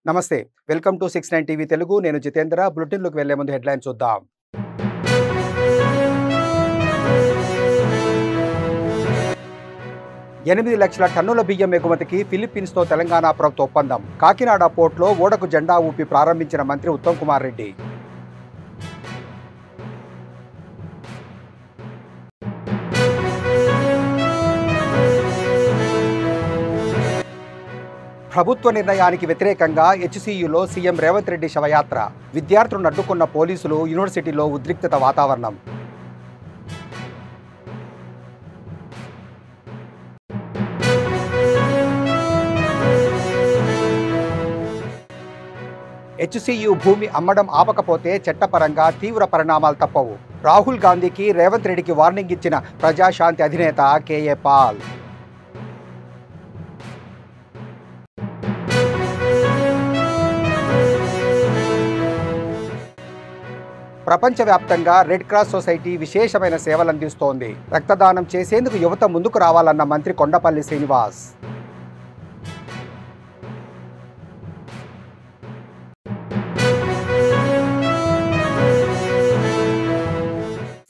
నమస్తే. Welcome to 69 TV Telugu. నేను జితేంద్ర. బులెటిన్‌లోకి వెళ్లే ముందు హెడ్‌లైన్స్ చూద్దాం. 8 లక్షల టన్నుల బియ్యం ఎగుమతికి ఫిలిప్పీన్స్‌తో తెలంగాణ ప్రభుత్వ ఒప్పందం. కాకినాడ పోర్టులో ఓడకు జెండా ఊపి ప్రారంభించిన మంత్రి ఉత్తమ్ కుమార్ రెడ్డి. ప్రభుత్వ నిర్ణయానికి వ్యతిరేకంగా హెచ్‌సీయూలో సీఎం రేవంత్ రెడ్డి శవయాత్ర. విద్యార్థులను అడ్డుకున్న పోలీసులు, యూనివర్సిటీలో ఉద్రిక్తత వాతావరణం. హెచ్‌సీయూ భూమి అమ్మడం ఆపకపోతే చట్టపరంగా తీవ్ర పరిణామాలు తప్పవు. రాహుల్ గాంధీకి రేవంత్ రెడ్డికి వార్నింగ్ ఇచ్చిన ప్రజాశాంతి అధినేత కేఏ పాల్. ప్రపంచవ్యాప్తంగా రెడ్ క్రాస్ సొసైటీ విశేషమైన సేవలందిస్తోంది. రక్తదానం చేసేందుకు యువత ముందుకు రావాలన్న మంత్రి కొండపల్లి శ్రీనివాస్.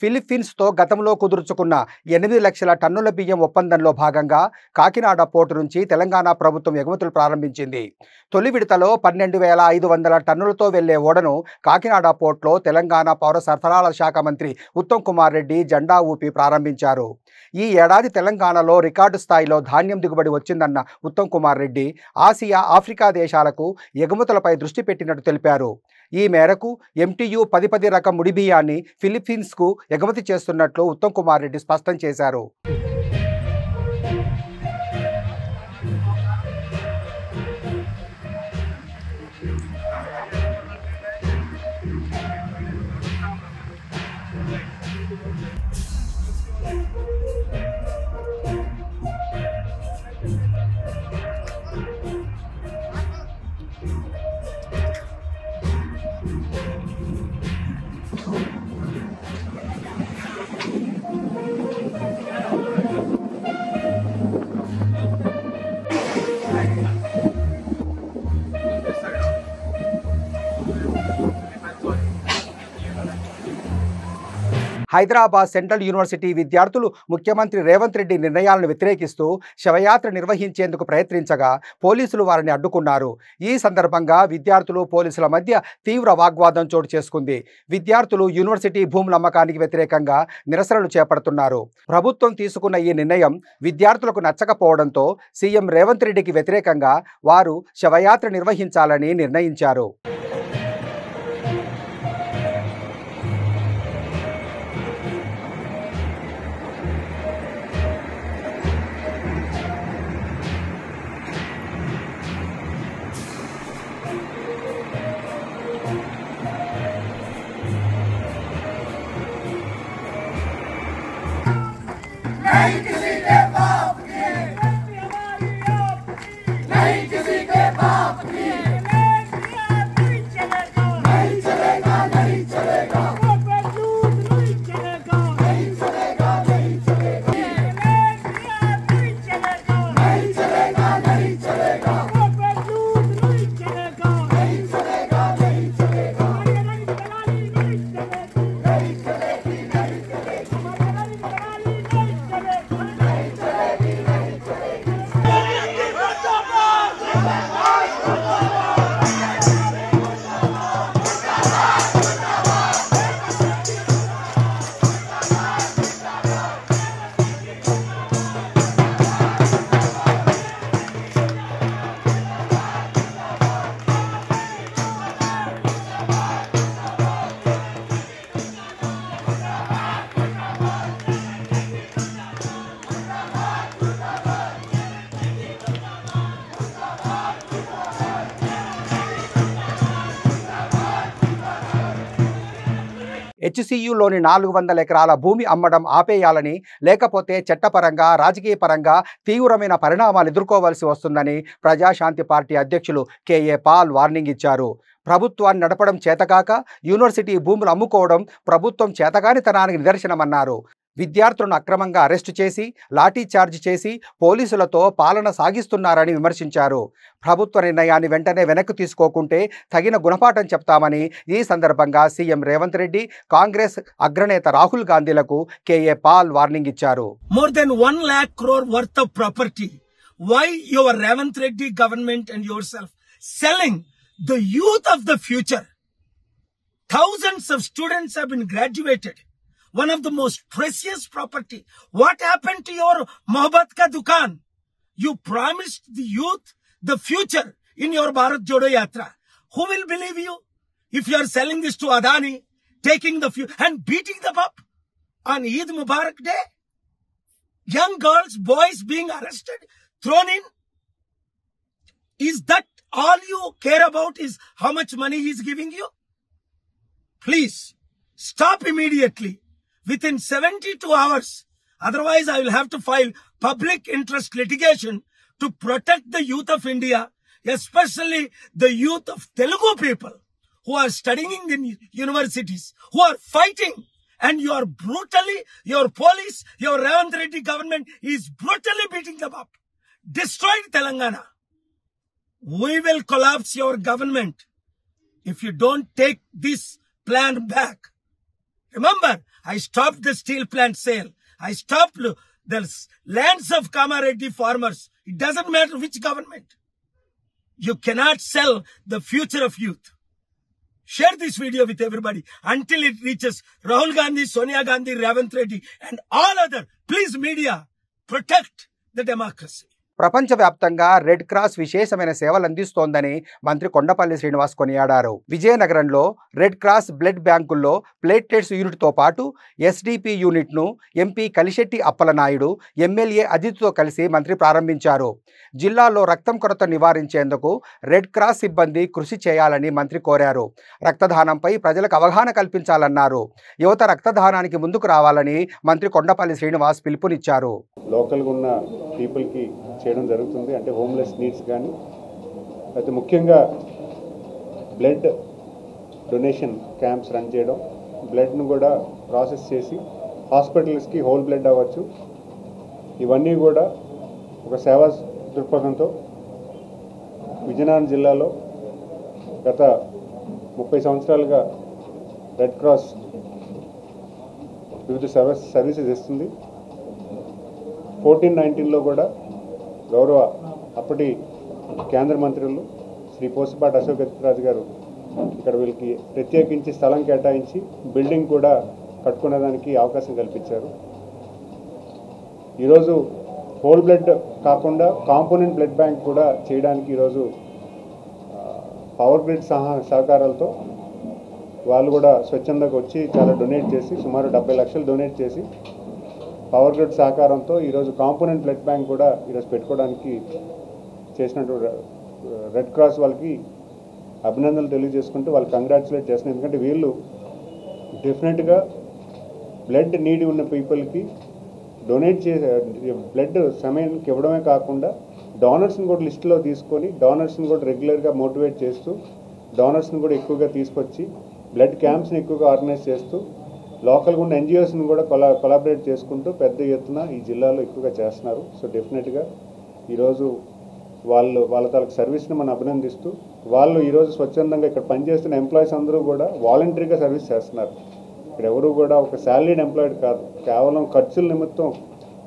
ఫిలిప్పీన్స్తో గతంలో కుదుర్చుకున్న 8 లక్షల టన్నుల బియ్యం ఒప్పందంలో భాగంగా కాకినాడ పోర్టు నుంచి తెలంగాణ ప్రభుత్వం ఎగుమతులు ప్రారంభించింది. తొలి విడతలో 12,500 టన్నులతో వెళ్లే ఓడను కాకినాడ పోర్టులో తెలంగాణ పౌర సరఫరాల శాఖ మంత్రి ఉత్తమ్ కుమార్ రెడ్డి జెండా ఊపి ప్రారంభించారు. ఈ ఏడాది తెలంగాణలో రికార్డు స్థాయిలో ధాన్యం దిగుబడి వచ్చిందన్న ఉత్తమ్ కుమార్ రెడ్డి ఆసియా, ఆఫ్రికా దేశాలకు ఎగుమతులపై దృష్టి పెట్టినట్టు తెలిపారు. ఈ మేరకు MTU 10 రకం ముడి బియ్యాన్ని ఫిలిప్పీన్స్కు ఎగుమతి చేస్తున్నట్లు ఉత్తమ్ కుమార్ రెడ్డి స్పష్టం చేశారు. హైదరాబాద్ సెంట్రల్ యూనివర్సిటీ విద్యార్థులు ముఖ్యమంత్రి రేవంత్ రెడ్డి నిర్ణయాలను వ్యతిరేకిస్తూ శవయాత్ర నిర్వహించేందుకు ప్రయత్నించగా పోలీసులు వారిని అడ్డుకున్నారు. ఈ సందర్భంగా విద్యార్థులు, పోలీసుల మధ్య తీవ్ర వాగ్వాదం చోటు చేసుకుంది. విద్యార్థులు యూనివర్సిటీ భూముల అమ్మకానికి వ్యతిరేకంగా నిరసనలు చేపడుతున్నారు. ప్రభుత్వం తీసుకున్న ఈ నిర్ణయం విద్యార్థులకు నచ్చకపోవడంతో సీఎం రేవంత్ రెడ్డికి వ్యతిరేకంగా వారు శవయాత్ర నిర్వహించాలని నిర్ణయించారు. नहीं किसी के बाप की, नहीं किसी के बाप की, नहीं चलेगा, नहीं चलेगा, नहीं चलेगा, नहीं चलेगा, नहीं चलेगा, नहीं चलेगा, नहीं चलेगा, नहीं चलेगा, नहीं चलेगा, नहीं चलेगा, नहीं चलेगा। హెచ్‌సీయూలోని 400 ఎకరాల భూమి అమ్మడం ఆపేయాలని, లేకపోతే చట్టపరంగా, రాజకీయపరంగా తీవ్రమైన పరిణామాలు ఎదుర్కోవాల్సి వస్తుందని ప్రజాశాంతి పార్టీ అధ్యక్షులు కేఏ పాల్ వార్నింగ్ ఇచ్చారు. ప్రభుత్వాన్ని నడపడం చేతకాక యూనివర్సిటీ భూములు అమ్ముకోవడం ప్రభుత్వం చేతగానితనానికి నిదర్శనమన్నారు. విద్యార్థులను అక్రమంగా అరెస్టు చేసి లాఠీ చార్జ్ చేసి పోలీసులతో పాలన సాగిస్తున్నారని విమర్శించారు. ప్రభుత్వ నిర్ణయాన్ని వెంటనే వెనక్కి తీసుకోకుంటే తగిన గుణపాఠం చెప్తామని ఈ సందర్భంగా సీఎం రేవంత్ రెడ్డి, కాంగ్రెస్ అగ్రనేత రాహుల్ గాంధీలకు కేఏ పాల్ వార్నింగ్ ఇచ్చారు. More than 1 lakh crore worth of property. Why your Ravant Reddy government and yourself selling the youth of the future? Thousands of students have been graduated. One of the most precious property. What happened to your Mohabbat ka dukan? You promised the youth the future in your Bharat Jodo Yatra. Who will believe you? If you are selling this to Adani, taking the future and beating them up on Eid Mubarak day? Young girls, boys being arrested, thrown in? Is that all you care about is how much money he is giving you? Please, stop immediately. Within 72 hours. Otherwise, I will have to file public interest litigation to protect the youth of India, especially the youth of Telugu people who are studying in universities, who are fighting. And you are brutally, your police, your Ravant Reddy government is brutally beating them up. Destroyed Telangana. We will collapse your government if you don't take this plan back. Remember, I stopped the steel plant sale. I stopped the lands of Kamareddy farmers. It doesn't matter which government. You cannot sell the future of youth. Share this video with everybody until it reaches Rahul Gandhi, Sonia Gandhi, Ravant Reddy and all other. Please media, protect the democracy. ప్రపంచవ్యాప్తంగా red cross విశేషమైన సేవలు అందిస్తోందని మంత్రి కొండపల్లి శ్రీనివాస్ కొనియాడారు. విజయనగరంలో red cross blood బ్యాంకుల్లో platelets యూనిట్తో పాటు SDP యూనిట్ను ఎంపీ కలిశెట్టి అప్పలనాయుడు, ఎమ్మెల్యే అదితితో కలిసి మంత్రి ప్రారంభించారు. జిల్లాలో రక్తం కొరత నివారించేందుకు రెడ్ క్రాస్ సిబ్బంది కృషి చేయాలని మంత్రి కోరారు. రక్తదానంపై ప్రజలకు అవగాహన కల్పించాలన్నారు. యువత రక్తదానానికి ముందుకు రావాలని మంత్రి కొండపల్లి శ్రీనివాస్ పిలుపునిచ్చారు. లోకల్గా ఉన్న పీపుల్కి చేయడం జరుగుతుంది. అంటే హోమ్లెస్ నీడ్స్ కానీ, అయితే ముఖ్యంగా బ్లడ్ డొనేషన్ క్యాంప్స్ రన్ చేయడం, బ్లడ్ను కూడా ప్రాసెస్ చేసి హాస్పిటల్స్కి హోల్ బ్లడ్ అవ్వచ్చు, ఇవన్నీ కూడా ఒక సేవా దృక్పథంతో విజయనగరం జిల్లాలో గత 30 సంవత్సరాలుగా రెడ్ క్రాస్ వివిధ సర్వీసెస్ ఇస్తుంది. 1419లో కూడా గౌరవ అప్పటి కేంద్ర మంత్రులు శ్రీ పోసపాటి అశోక్ గజపతిరాజు గారు ఇక్కడ వీళ్ళకి ప్రత్యేకించి స్థలం కేటాయించి బిల్డింగ్ కూడా కట్టుకునేదానికి అవకాశం కల్పించారు. ఈరోజు హోల్ బ్లడ్ కాకుండా కాంపోనెంట్ బ్లడ్ బ్యాంక్ కూడా చేయడానికి ఈరోజు పవర్ గ్రిడ్ సహకారాలతో వాళ్ళు కూడా స్వచ్ఛందంగా వచ్చి చాలా డొనేట్ చేసి సుమారు 70 లక్షలు డొనేట్ చేసి పవర్ గ్రిడ్ సహకారంతో ఈరోజు కాంపోనెంట్ బ్లడ్ బ్యాంక్ కూడా ఈరోజు పెట్టుకోవడానికి చేసినట్టు రెడ్ క్రాస్ వాళ్ళకి అభినందనలు తెలియజేసుకుంటూ వాళ్ళు కంగ్రాచులేట్ చేస్తున్నారు. ఎందుకంటే వీళ్ళు డెఫినెట్గా బ్లడ్ నీడ్ ఉన్న పీపుల్కి డొనేట్ చేసే బ్లడ్ సమయానికి ఇవ్వడమే కాకుండా డోనర్స్ని కూడా లిస్టులో తీసుకొని డోనర్స్ని కూడా రెగ్యులర్గా మోటివేట్ చేస్తూ డోనర్స్ని కూడా ఎక్కువగా తీసుకొచ్చి బ్లడ్ క్యాంప్స్ని ఎక్కువగా ఆర్గనైజ్ చేస్తూ లోకల్గా ఉన్న ఎన్జిఓస్ని కూడా కొలాబరేట్ చేసుకుంటూ పెద్ద ఎత్తున ఈ జిల్లాలో ఎక్కువగా చేస్తున్నారు. సో డెఫినెట్గా ఈరోజు వాళ్ళ తాలూకు సర్వీస్ని మనం అభినందిస్తూ వాళ్ళు ఈరోజు స్వచ్ఛందంగా ఇక్కడ పనిచేస్తున్న ఎంప్లాయీస్ అందరూ కూడా వాలంటరీగా సర్వీస్ చేస్తున్నారు. ఇక్కడ ఎవరు కూడా ఒక శాలరీడ్ ఎంప్లాయిడ్ కాదు, కేవలం ఖర్చుల నిమిత్తం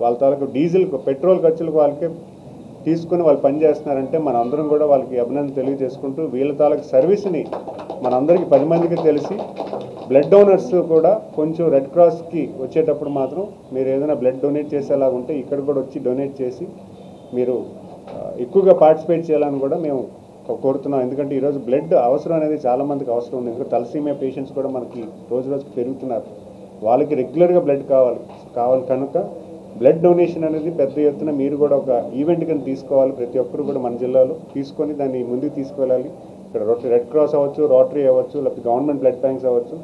వాళ్ళ తాలూకు డీజిల్ పెట్రోల్ ఖర్చులకు వాళ్ళకే తీసుకుని వాళ్ళు పనిచేస్తున్నారంటే మనందరం కూడా వాళ్ళకి అభినందన తెలియజేసుకుంటూ వీళ్ళ తాలూకు సర్వీస్ని మనందరికీ 10 మందికి తెలిసి బ్లడ్ డోనర్స్ కూడా కొంచెం రెడ్ క్రాస్కి వచ్చేటప్పుడు మాత్రం మీరు ఏదైనా బ్లడ్ డొనేట్ చేసేలాగా ఉంటే ఇక్కడ కూడా వచ్చి డొనేట్ చేసి మీరు ఎక్కువగా పార్టిసిపేట్ చేయాలని కూడా మేము కోరుతున్నాం. ఎందుకంటే ఈరోజు బ్లడ్ అవసరం అనేది చాలామందికి అవసరం ఉంది. ఎందుకంటే తలసీమియా పేషెంట్స్ కూడా మనకి రోజు రోజుకి పెరుగుతున్నారు. వాళ్ళకి రెగ్యులర్గా బ్లడ్ కావాలి కనుక బ్లడ్ డొనేషన్ అనేది పెద్ద ఎత్తున మీరు కూడా ఒక ఈవెంట్ కింద తీసుకోవాలి. ప్రతి ఒక్కరు కూడా మన జిల్లాలో తీసుకొని దాన్ని ముందుకు తీసుకువెళ్ళాలి. ఇక్కడ రెడ్ క్రాస్ అవ్వచ్చు, రోటరీ అవ్వచ్చు, లేకపోతే గవర్నమెంట్ బ్లడ్ బ్యాంక్స్ అవ్వచ్చు,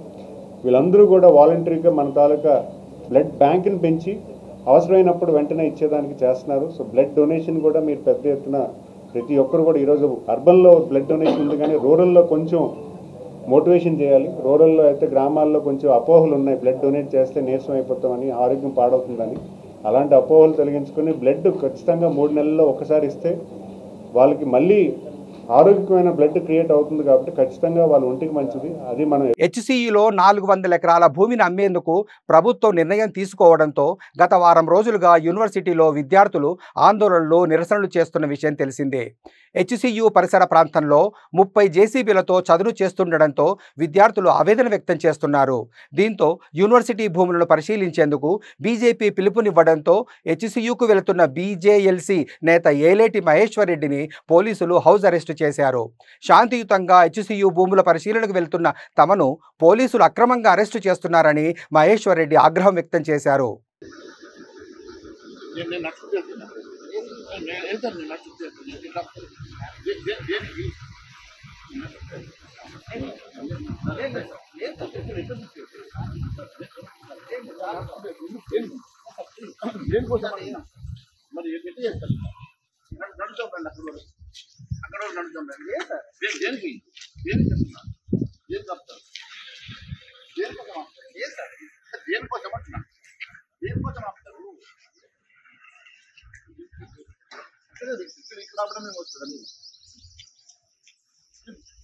వీళ్ళందరూ కూడా వాలంటరీగా మన తాలూకా బ్లడ్ బ్యాంక్ని పెంచి అవసరమైనప్పుడు వెంటనే ఇచ్చేదానికి చేస్తున్నారు. సో బ్లడ్ డొనేషన్ కూడా మీరు పెద్ద ఎత్తున ప్రతి ఒక్కరు కూడా ఈరోజు అర్బన్లో బ్లడ్ డొనేషన్ ఉంది, కానీ రూరల్లో కొంచెం మోటివేషన్ చేయాలి. రూరల్లో అయితే గ్రామాల్లో కొంచెం అపోహలు ఉన్నాయి, బ్లడ్ డొనేట్ చేస్తే నీరసం అయిపోతామని, ఆరోగ్యం పాడవుతుందని. అలాంటి అపోహలు తొలగించుకొని బ్లడ్ ఖచ్చితంగా 3 నెలల్లో ఒకసారి ఇస్తే వాళ్ళకి మళ్ళీ ఆరోగ్యమైన బ్లడ్ క్రియేట్ అవుతుంది కాబట్టి ఖచ్చితంగా వాళ్ళ ఒంటికి మంచిది. అది మనం హెచ్సియులో 400 ఎకరాల భూమిని అమ్మేందుకు ప్రభుత్వం నిర్ణయం తీసుకోవడంతో గత వారం రోజులుగా యూనివర్సిటీలో విద్యార్థులు ఆందోళనలు, నిరసనలు చేస్తున్న విషయం తెలిసిందే. హెచ్సియు పరిసర ప్రాంతంలో 30 జేసీబీలతో చదును చేస్తుండడంతో విద్యార్థులు ఆవేదన వ్యక్తం చేస్తున్నారు. దీంతో యూనివర్సిటీ భూములను పరిశీలించేందుకు బీజేపీ పిలుపునివ్వడంతో హెచ్సియుకు వెళుతున్న బీజేఎల్సీ నేత ఏలేటి మహేశ్వర్ రెడ్డిని పోలీసులు హౌస్ అరెస్టు చేశారు. శాంతియుతంగా హెచ్సియు భూముల పరిశీలనకు వెళ్తున్న తమను పోలీసులు అక్రమంగా అరెస్టు చేస్తున్నారని మహేశ్వర్ రెడ్డి ఆగ్రహం వ్యక్తం చేశారు.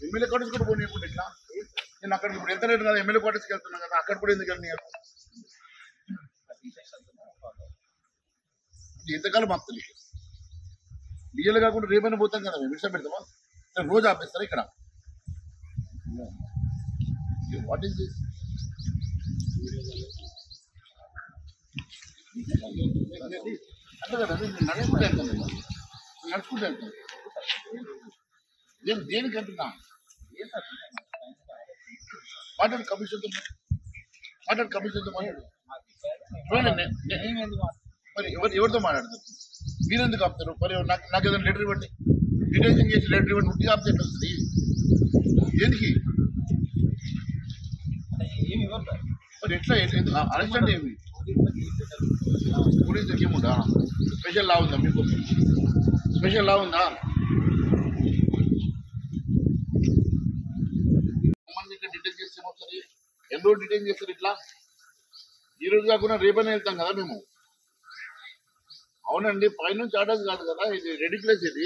ఎమ్మెల్యే క్వార్టర్స్ కూడా పోనీయకుండా ఇట్లా నేను అక్కడికి ఇప్పుడు ఎంత రేటు కదా ఎమ్మెల్యే క్వార్టర్స్కి వెళ్తున్నా కదా, అక్కడ కూడా ఎందుకు వెళ్ళి ఎంతకాలం ఆపుతుంది? డీజల్ కాకుండా రేపైనా పోతాం కదా, మేము విషయం పెడతామా? రోజు ఆపేస్తారా ఇక్కడ? What is this? అంటే కదా నేను నడుచుకుంటే వెళ్తాను, నడుచుకుంటే వెళ్తాను. దేనికి అంటున్నా? మాట్లాడు కమిషన్తో, మాట్లాడు కమిషన్తో మాట్లాడు. మరి ఎవరితో మాట్లాడతారు? మీరు ఎందుకు ఆపుతారు? మరి నాకు ఏదైనా లెటర్ ఇవ్వండి, డిటెన్షన్ చేసి లెటర్ ఇవ్వండి. ఉట్టి ఆపితే వస్తుంది దేనికి? మరి ఎట్లా అరెస్ట్ అంటే ఏమి? పోలీస్ దగ్గర ఏముందా? స్పెషల్ లా ఉందా మీకు? స్పెషల్ లా ఉందా? డిటైన్ చేస్తే ఏమవుతుంది? ఎన్ని రోజులు డిటైన్ చేస్తారు? ఇట్లా ఈ రోజు కాకుండా రేపైనా వెళ్తాం కదా మేము. అవునండి, పైనుంచి ఆర్డర్స్ కాదు కదా, ఇది రెడిక్యులస్. ఇది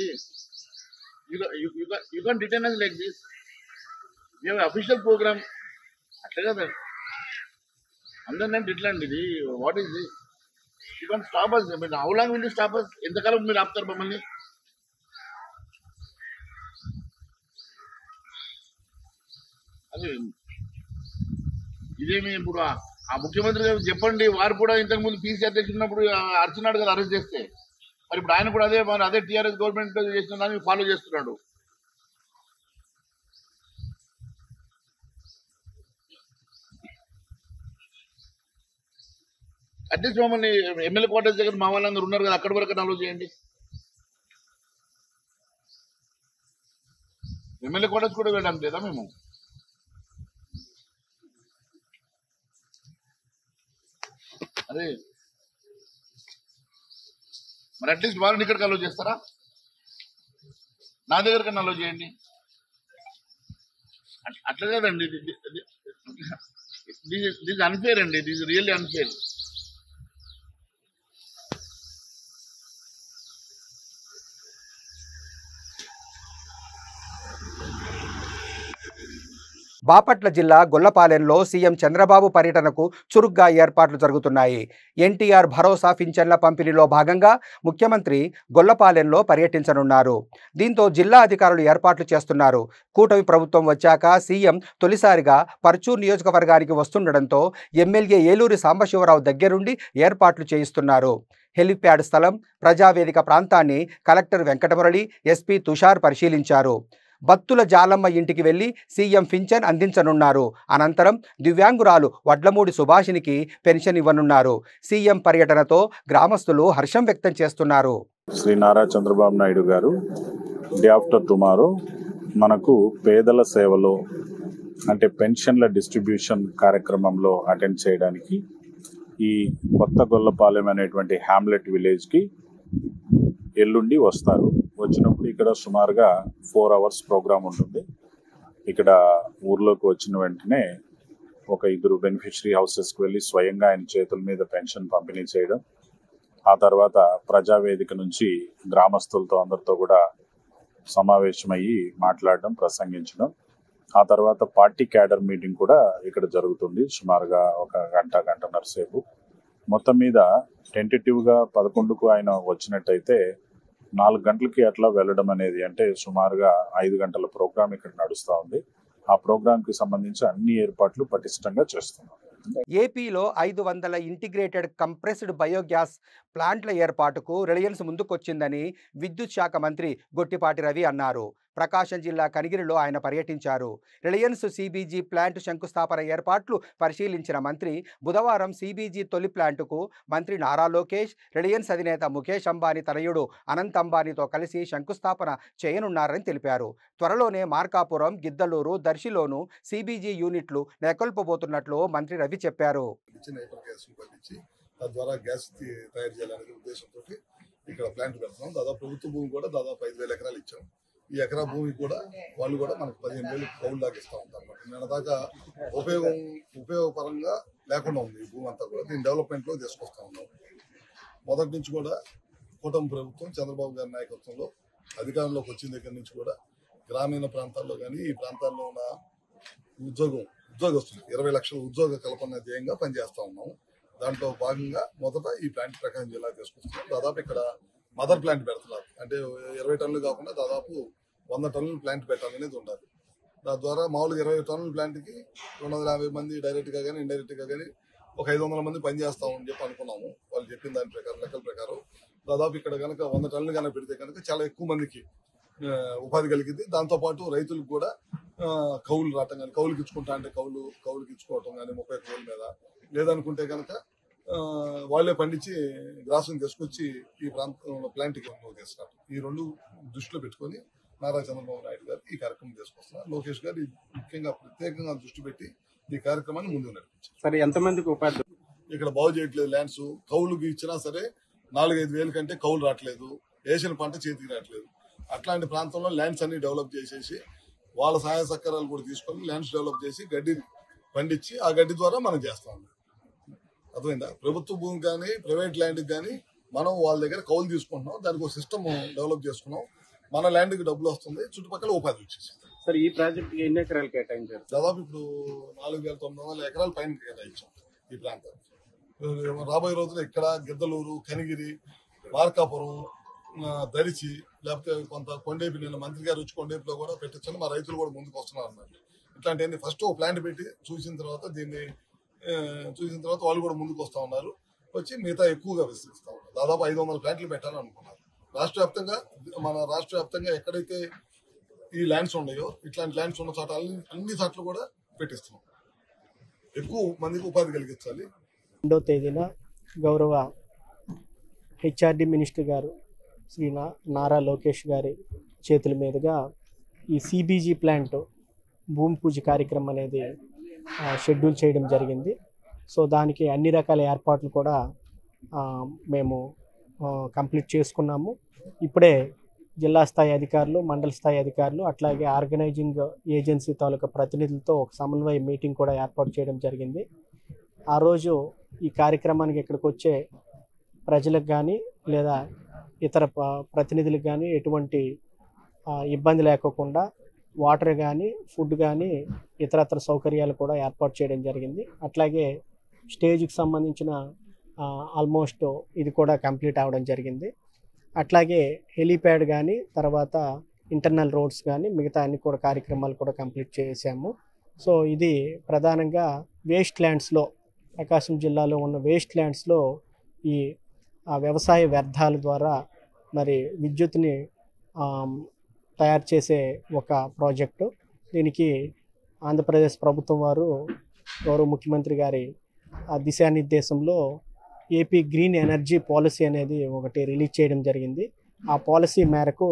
you can detain us like this. You have official program. అట్లా కదా అందరినంటే ఇట్లా అండి. ఇది what is this? You can stop us. How long will you stop us? ఎంతకాలం మీరు ఆపుతారు మమ్మల్ని? అదే ఇదేమి ఇప్పుడు ఆ ముఖ్యమంత్రి గారు చెప్పండి, వారు కూడా ఇంతకుముందు పీసీ అధ్యక్షుడు ఉన్నప్పుడు అర్చున్నాడు కదా అరెస్ట్ చేస్తే. మరి ఇప్పుడు ఆయన కూడా అదే టీఆర్ఎస్ గవర్నమెంట్ చేసిన దాన్ని ఫాలో చేస్తున్నాడు. అట్లీస్ట్ మమ్మల్ని ఎమ్మెల్యే క్వార్టర్స్ దగ్గర మా వాళ్ళందరూ ఉన్నారు కదా, అక్కడి వరకు అలో చేయండి. ఎమ్మెల్యే క్వార్టర్స్ కూడా వెళ్ళడానికి లేదా మేము? అరే మరి అట్లీస్ట్ వాళ్ళని ఇక్కడికి అలో చేస్తారా? నా దగ్గర కన్నా అలో చేయండి. అట్లా కదండి. దిస్ అన్ఫేర్ అండి. This really unfair. బాపట్ల జిల్లా గొల్లపాలెంలో సీఎం చంద్రబాబు పర్యటనకు చురుగ్గా ఏర్పాట్లు జరుగుతున్నాయి. ఎన్టీఆర్ భరోసా పింఛన్ల పంపిణీలో భాగంగా ముఖ్యమంత్రి గొల్లపాలెంలో పర్యటించనున్నారు. దీంతో జిల్లా అధికారులు ఏర్పాట్లు చేస్తున్నారు. కూటమి ప్రభుత్వం వచ్చాక సీఎం తొలిసారిగా పర్చూర్ నియోజకవర్గానికి వస్తుండడంతో ఎమ్మెల్యే ఏలూరి సాంబశివరావు దగ్గరుండి ఏర్పాట్లు చేయిస్తున్నారు. హెలిప్యాడ్ స్థలం, ప్రజావేదిక ప్రాంతాన్ని కలెక్టర్ వెంకటమురళి, ఎస్పీ తుషార్ పరిశీలించారు. బత్తుల జాలమ్మ ఇంటికి వెళ్లి సీఎం పింఛన్ అందించనున్నారు. అనంతరం దివ్యాంగురాలు వడ్లమూడి సుభాషినికి పెన్షన్ ఇవ్వనున్నారు. సీఎం పర్యటనతో గ్రామస్తులు హర్షం వ్యక్తం చేస్తున్నారు. శ్రీ నారా చంద్రబాబు నాయుడు గారు డే ఆఫ్టర్ టుమారో మనకు పేదల సేవలో అంటే పెన్షన్ల డిస్ట్రిబ్యూషన్ కార్యక్రమంలో అటెండ్ చేయడానికి ఈ కొత్త గొల్లపాలెం అనేటువంటి హ్యామ్లెట్ విలేజ్కి ఎల్లుండి వస్తారు. వచ్చినప్పుడు ఇక్కడ సుమారుగా 4 hours ప్రోగ్రామ్ ఉంటుంది. ఇక్కడ ఊర్లోకి వచ్చిన వెంటనే ఒక 2 బెనిఫిషరీ హౌసెస్కి వెళ్ళి స్వయంగా ఆయన చేతుల మీద పెన్షన్ పంపిణీ చేయడం, ఆ తర్వాత ప్రజావేదిక నుంచి గ్రామస్తులతో అందరితో కూడా సమావేశమయ్యి మాట్లాడడం, ప్రసంగించడం, ఆ తర్వాత పార్టీ క్యాడర్ మీటింగ్ కూడా ఇక్కడ జరుగుతుంది సుమారుగా ఒక గంటన్నర సేపు. మొత్తం మీద టెంటేటివ్గా 11కు ఆయన వచ్చినట్టయితే 4 గంటలకి అట్లా వెళ్ళడం అనేది, అంటే సుమారుగా 5 గంటల ప్రోగ్రాం ఇక్కడ నడుస్తూ ఉంది. ఆ ప్రోగ్రాంకి సంబంధించి అన్ని ఏర్పాట్లు పటిష్టంగా చేస్తున్నాం. ఏపీలో 500 ఇంటిగ్రేటెడ్ కంప్రెస్డ్ బయోగ్యాస్ ప్లాంట్ల ఏర్పాటుకు రిలయన్స్ ముందుకొచ్చిందని విద్యుత్ శాఖ మంత్రి గొట్టిపాటి రవి అన్నారు. ప్రకాశం జిల్లా కనిగిరిలో ఆయన పర్యటించారు. రిలయన్స్ సిబీజీ ప్లాంట్ శంకుస్థాపన ఏర్పాట్లు పరిశీలించిన మంత్రి బుధవారం సిబీజీ తొలి ప్లాంటుకు మంత్రి నారా లోకేష్, రిలయన్స్ అధినేత ముఖేష్ అంబానీ తనయుడు అనంత్ అంబానీతో కలిసి శంకుస్థాపన చేయనున్నారని తెలిపారు. త్వరలోనే మార్కాపురం, గిద్దలూరు, దర్శిలోనూ సిబీజీ యూనిట్లు నెలకొల్పబోతున్నట్లు మంత్రి రవి చెప్పారు. తద్వారా గ్యాస్ తయారు చేయాలనే ఉద్దేశంతో ఇక్కడ ప్లాంట్ పెడుతున్నాం. దాదాపు ప్రభుత్వ భూమి కూడా దాదాపు 5,000 ఎకరాలు ఇచ్చాం. ఈ ఎకరా భూమి కూడా వాళ్ళు కూడా మనకు 15,000 కౌలు దాకా ఇస్తూ ఉంటారు అన్నమాట. నేను దాకా ఉపయోగపరంగా లేకుండా ఉంది ఈ భూమి అంతా కూడా. దీన్ని డెవలప్మెంట్లో తీసుకొస్తా ఉన్నాం. మొదటి నుంచి కూడా కూటమి ప్రభుత్వం చంద్రబాబు గారి నాయకత్వంలో అధికారంలోకి వచ్చిన దగ్గర నుంచి కూడా గ్రామీణ ప్రాంతాల్లో కానీ ఈ ప్రాంతాల్లో ఉన్న ఉద్యోగస్తులు 20 లక్షల ఉద్యోగ కల్పన ధ్యేయంగా పనిచేస్తా ఉన్నాము. దాంట్లో భాగంగా మొదట ఈ ప్లాంట్ ప్రకాశం జిల్లా తీసుకొస్తున్నాం. దాదాపు ఇక్కడ మదర్ ప్లాంట్ పెడుతున్నారు. అంటే 20 టన్నులు కాకుండా దాదాపు 100 టన్నుల ప్లాంట్ పెట్టాలనేది ఉండాలి. దాని ద్వారా మామూలుగా 20 టన్నుల ప్లాంట్కి 250 మంది డైరెక్ట్గా కానీ ఇండైరెక్ట్గా కానీ ఒక 500 మంది పనిచేస్తామని చెప్పి అనుకున్నాము. వాళ్ళు చెప్పిన దాని ప్రకారం లెక్కల ప్రకారం దాదాపు ఇక్కడ కనుక 100 టన్నులు కనుక పెడితే కనుక చాలా ఎక్కువ మందికి ఉపాధి కలిగింది. దాంతోపాటు రైతులకు కూడా కౌలు రావటం కానీ, కౌలుకి ఇచ్చుకుంటా అంటే కౌలుకి ఇచ్చుకోవటం కానీ 30 కౌలు మీద, లేదనుకుంటే కనుక వాళ్ళే పండించి గ్రాసుని తీసుకొచ్చి ఈ ప్రాంతంలో ప్లాంట్కి చేస్తారు. ఈ 2 దృష్టిలో పెట్టుకొని నారా చంద్రబాబు నాయుడు గారు ఈ కార్యక్రమం తీసుకొస్తున్నారు. లోకేష్ గారు ముఖ్యంగా ప్రత్యేకంగా దృష్టి పెట్టి ఈ కార్యక్రమాన్ని ముందుకు నడిపించారు. సరే, ఎంతమందికి ఉపాధి ఇక్కడ బాగు చేయట్లేదు. ల్యాండ్స్ కౌలుకి ఇచ్చినా సరే 4-5 వేల కంటే కౌలు రావట్లేదు, వేసిన పంట చేతికి రావట్లేదు. అట్లాంటి ప్రాంతంలో ల్యాండ్స్ అన్ని డెవలప్ చేసేసి వాళ్ళ సహాయ సహకారాలు కూడా తీసుకొని ల్యాండ్స్ డెవలప్ చేసి గడ్డి పండించి ఆ గడ్డి ద్వారా మనం చేస్తాం. అర్థమైందా? ప్రభుత్వ భూమి కానీ ప్రైవేట్ ల్యాండ్కి కానీ మనం వాళ్ళ దగ్గర కౌలు తీసుకుంటున్నాం. దానికి ఒక సిస్టమ్ డెవలప్ చేసుకున్నాం. మన ల్యాండ్కి డబ్బులు వస్తుంది, చుట్టుపక్కల ఉపాధి వచ్చేసి. సరే, ఈ ప్రాజెక్ట్ ఎన్ని ఎకరాలు కేటాయించారు? దాదాపు ఇప్పుడు 4,900 ఎకరాల పైన కేటాయించాం ఈ ప్రాంతానికి. రాబోయే రోజుల్లో ఇక్కడ గిద్దలూరు, కనిగిరి, మార్కాపురం, దరిచి, లేకపోతే కొంత కొండేపి, నిన్న మంత్రి గారు వచ్చి కొండేపిలో కూడా పెట్టించండి, మా రైతులు కూడా ముందుకు వస్తున్నారు అన్నమాట. ఇట్లాంటివన్నీ ఫస్ట్ ఓ ప్లాంట్ పెట్టి చూసిన తర్వాత వాళ్ళు కూడా ముందుకు వస్తూ ఉన్నారు. వచ్చి మిగతా ఎక్కువగా విస్తరిస్తూ ఉన్నారు. దాదాపు 500 ప్లాంట్లు పెట్టాలని అనుకున్నారు. మన రాష్ట్ర వ్యాప్తంగా ఎక్కడైతే ఈ ల్యాండ్స్ ఉన్నాయో, ఇట్లాంటి ల్యాండ్స్ ఉన్న చోట అన్ని చోట్ల కూడా పెట్టిస్తున్నాం. ఎక్కువ మందికి ఉపాధి కలిగించాలి. 2వ తేదీన గౌరవ హెచ్ఆర్డి మినిస్టర్ గారు శ్రీ నారా లోకేష్ గారి చేతుల మీదుగా ఈ సిబీజీ ప్లాంట్ భూమి పూజ కార్యక్రమం అనేది షెడ్యూల్ చేయడం జరిగింది. సో దానికి అన్ని రకాల ఏర్పాట్లు కూడా మేము కంప్లీట్ చేసుకున్నాము. ఇప్పుడే జిల్లా స్థాయి అధికారులు, మండల స్థాయి అధికారులు, అట్లాగే ఆర్గనైజింగ్ ఏజెన్సీ తాలూకా ప్రతినిధులతో ఒక సమన్వయ మీటింగ్ కూడా ఏర్పాటు చేయడం జరిగింది. ఆ రోజు ఈ కార్యక్రమానికి ఇక్కడికి వచ్చే ప్రజలకు కానీ లేదా ఇతర ప్రతినిధులకు కానీ ఎటువంటి ఇబ్బంది లేకోకుండా వాటర్ కానీ, ఫుడ్ కానీ, ఇతరత్ర సౌకర్యాలు కూడా ఏర్పాటు చేయడం జరిగింది. అట్లాగే స్టేజ్కి సంబంధించిన ఆల్మోస్ట్ ఇది కూడా కంప్లీట్ అవ్వడం జరిగింది. అట్లాగే హెలీప్యాడ్ కానీ, తర్వాత ఇంటర్నల్ రోడ్స్ కానీ, మిగతా అన్ని కూడా కార్యక్రమాలు కూడా కంప్లీట్ చేసాము. సో ఇది ప్రధానంగా వేస్ట్ ల్యాండ్స్లో, ప్రకాశం జిల్లాలో ఉన్న వేస్ట్ ల్యాండ్స్లో ఈ వ్యవసాయ వ్యర్థాల ద్వారా మరి విద్యుత్ని తయారు చేసే ఒక ప్రాజెక్టు. దీనికి ఆంధ్రప్రదేశ్ ప్రభుత్వం వారు గౌరవ ముఖ్యమంత్రి గారి దిశానిర్దేశంలో ఏపీ గ్రీన్ ఎనర్జీ పాలసీ అనేది ఒకటి రిలీజ్ చేయడం జరిగింది. ఆ పాలసీ మేరకు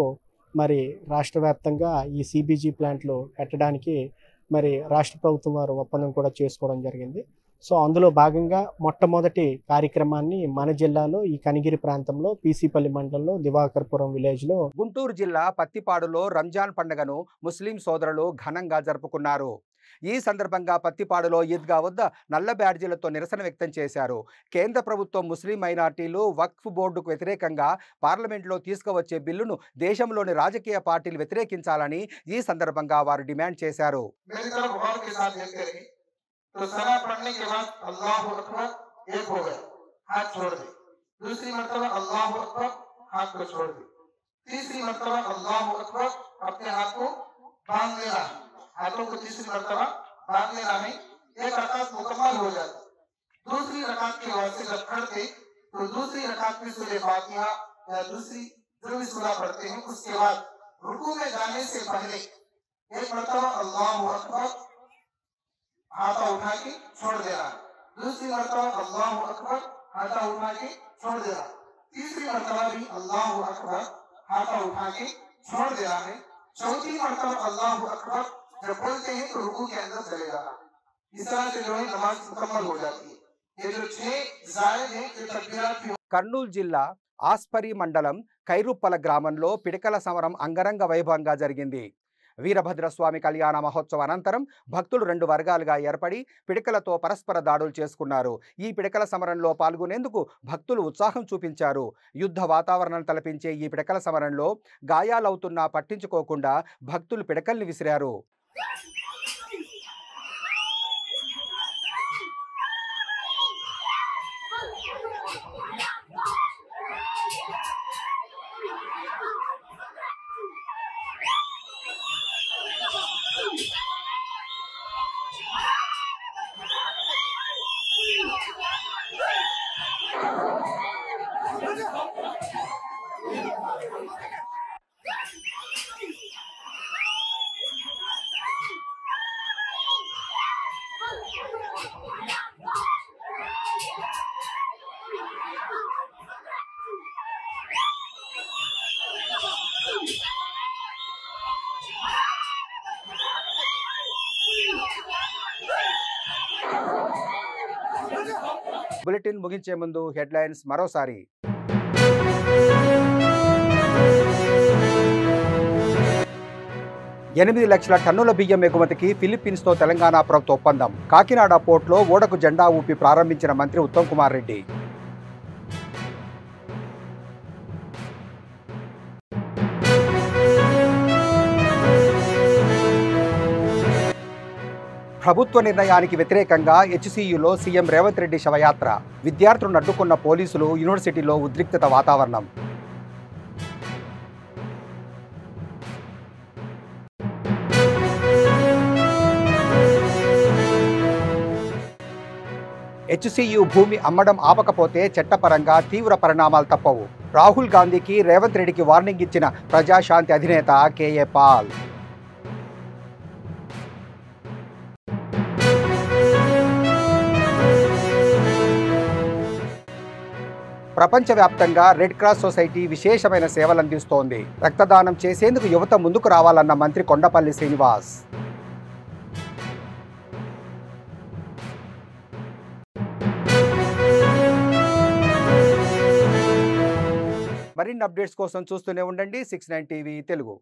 మరి రాష్ట్ర వ్యాప్తంగా ఈ సిబీజీ ప్లాంట్లు పెట్టడానికి మరి రాష్ట్ర ప్రభుత్వం వారు ఒప్పందం కూడా చేసుకోవడం జరిగింది. సో అందులో భాగంగా మొట్టమొదటి కార్యక్రమాన్ని మన జిల్లాలో ఈ కనిగిరి ప్రాంతంలో పీసీపల్లి మండలంలో దివాకర్పురం విలేజ్లో గుంటూరు జిల్లా పత్తిపాడులో రంజాన్ పండుగను ముస్లిం సోదరులు ఘనంగా జరుపుకున్నారు. ఈ సందర్భంగా పత్తిపాడులో ఈద్గా వద్ద నల్ల బ్యాడ్జీలతో నిరసన వ్యక్తం చేశారు. కేంద్ర ప్రభుత్వం ముస్లిం మైనార్టీలు వక్ఫ్ బోర్డుకు వ్యతిరేకంగా పార్లమెంట్లో తీసుకువచ్చే బిల్లును దేశంలోని రాజకీయ పార్టీలు వ్యతిరేకించాలని ఈ సందర్భంగా వారు డిమాండ్ చేశారు. तो सना पढ़ने के बाद अल्लाहु अकबर एक हो गया, हाथ छोड़ दे. दूसरी मर्तबा अल्लाहु अकबर, हाथ को छोड़ दे. तीसरी मर्तबा अल्लाहु अकबर, अपने हाथ को बांध लेना है, हाथों को तीसरी मर्तबा बांध लेना है. एक रकात मुकम्मल हो जाता. दूसरी रकात के वास्ते जब पढ़ते तो दूसरी रकात में सूरह फातिहा या दूसरी जो भी सूरा पढ़ते हैं उसके बाद रुकू में जाने से पहले एक मर्तबा अल्लाहु अकबर हाथा उठा के छोड़ देना. दूसरी मर्तबा अल्लाहु अकबर हाथा उठा के छोड़ देना. तीसरी मर्तबा भी अल्लाहु अकबर हाथा उठा के छोड़ देना है. चौथी मर्तबा अल्लाहु अकबर जब बोलते हैं तो रुकू के अंदर चले जाना. इस तरह से जो है नमाज मुकम्मल हो जाती है. ये जो 6 जायज है ये तकबीरात की. కర్నూలు జిల్లా ఆస్పరి మండలం కైరుప్పల గ్రామంలో పిడకల సమరం అంగరంగ వైభవంగా జరిగింది. వీరభద్రస్వామి కళ్యాణ మహోత్సవ అనంతరం భక్తులు 2 వర్గాలుగా ఏర్పడి పిడకలతో పరస్పర దాడులు చేసుకున్నారు. ఈ పిడకల సమరంలో పాల్గొనేందుకు భక్తులు ఉత్సాహం చూపించారు. యుద్ధ వాతావరణం తలపించే ఈ పిడకల సమరంలో గాయాలవుతున్నా పట్టించుకోకుండా భక్తులు పిడకల్ని విసిరారు. బులెటిన్ ముగించే ముందు హెడ్లైన్స్ మరోసారి. $8 లక్షల టన్నుల బియ్యం ఎగుమతికి ఫిలిప్పీన్స్తో తెలంగాణ ప్రభుత్వ ఒప్పందం. కాకినాడ పోర్టులో ఓడకు జెండా ఊపి ప్రారంభించిన మంత్రి ఉత్తమ్ కుమార్ రెడ్డి. ప్రభుత్వ నిర్ణయానికి వ్యతిరేకంగా హెచ్సియులో సీఎం రేవంత్ రెడ్డి శవయాత్ర. విద్యార్థులను అడ్డుకున్న పోలీసులు, యూనివర్సిటీలో ఉద్రిక్తత వాతావరణం. హెచ్సియు భూమి అమ్మడం ఆపకపోతే చట్టపరంగా తీవ్ర పరిణామాలు తప్పవు. రాహుల్ గాంధీకి రేవంత్ రెడ్డికి వార్నింగ్ ఇచ్చిన ప్రజాశాంతి అధినేత కేఏ పాల్. ప్రపంచవ్యాప్తంగా రెడ్ క్రాస్ సొసైటీ విశేషమైన సేవలందిస్తోంది. రక్తదానం చేసేందుకు యువత ముందుకు రావాలన్న మంత్రి కొండపల్లి శ్రీనివాస్. మరిన్ని అప్డేట్స్ కోసం చూస్తూనే ఉండండి 69 టీవీ తెలుగు.